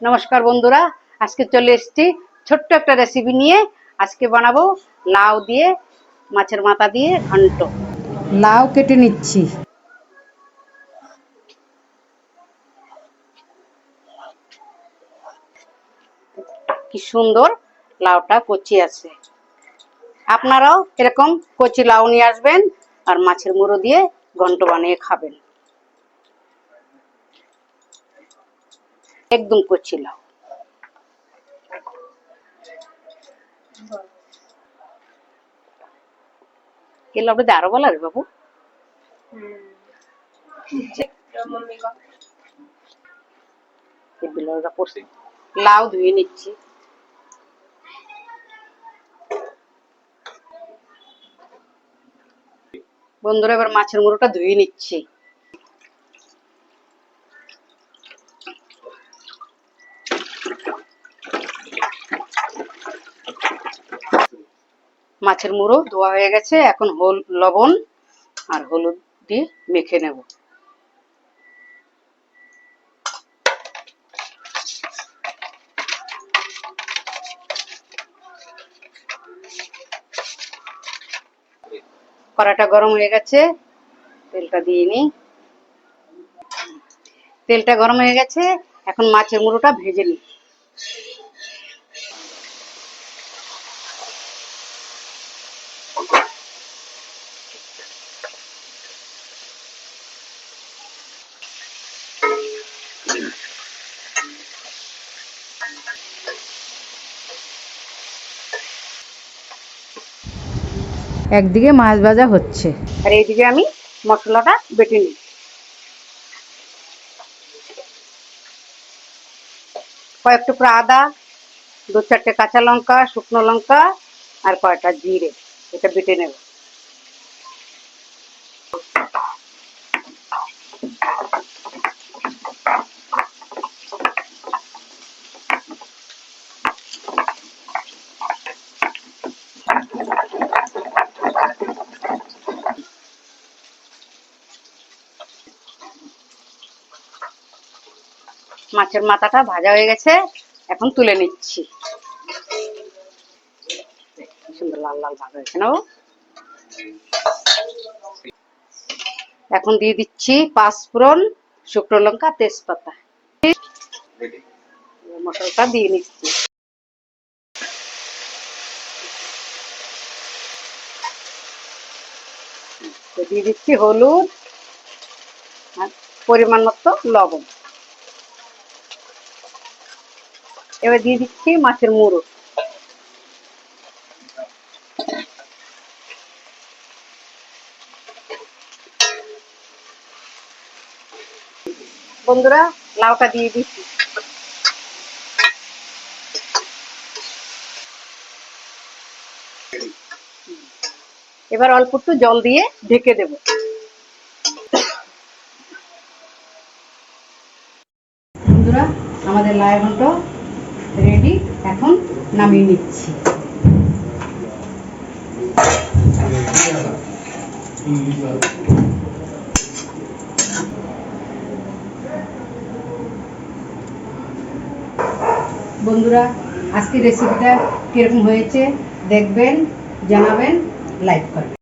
নমস্কার বন্ধুরা, আজকে চলে এসেছি ছোট্ট একটা রেসিপি নিয়ে। আজকে বানাবো লাউ দিয়ে মাছের মাথা দিয়ে ঘন্ট। লাউ কেটে নিচ্ছি। কি সুন্দর লাউটা কচি আছে। আপনারাও এরকম কচি লাউ নিয়ে আসবেন আর মাছের মুড়ো দিয়ে ঘন্ট বানিয়ে খাবেন। একদম কচি লাউ। এই লাউটা আরো বলা রে বাবু। লাউ ধুয়ে নিচ্ছি। বন্ধুরা, এবার মাছের মুড়োটা ধুয়ে নিচ্ছি। মাছের মুড়ো ধোয়া হয়ে গেছে, এখন লবণ আর হলুদ দিয়ে মেখে নেব। কড়াইটা গরম হয়ে গেছে, তেলটা দিয়ে নিই। তেলটা গরম হয়ে গেছে, এখন মাছের মুড়োটা ভেজে নিই। একদিকে মাছ ভাজা হচ্ছে আর এইদিকে আমি মশলাটা বেটে নিই। কয়েক টুকরা আদা, 2-4টে কাঁচা লঙ্কা, শুকনো লঙ্কা আর কয়টা জিরে, এটা বেটে নেব। মাছের মাথাটা ভাজা হয়ে গেছে, এখন তুলে নিচ্ছি। সুন্দর লাল লাল ভাজা হয়েছে না? এখন দিয়ে দিচ্ছি 5 ফোড়ন, শুকনো লঙ্কা, তেজপাতা। মশলাটা দিয়ে নিচ্ছি। দিয়ে দিচ্ছি হলুদ আর পরিমাণ মতো লবণ। এবার দিয়ে দিচ্ছি মাছের মুড়ো। বন্ধুরা, লাউটা দিয়ে দিচ্ছি। এবার অল্প একটু জল দিয়ে ঢেকে দেব। বন্ধুরা, আমাদের লাউ ঘন্ট রেডি, এখন নামিয়ে নিচ্ছি। বন্ধুরা, আজকের রেসিপিটা কিরকম হয়েছে দেখবেন, জানাবেন, লাইক করবেন।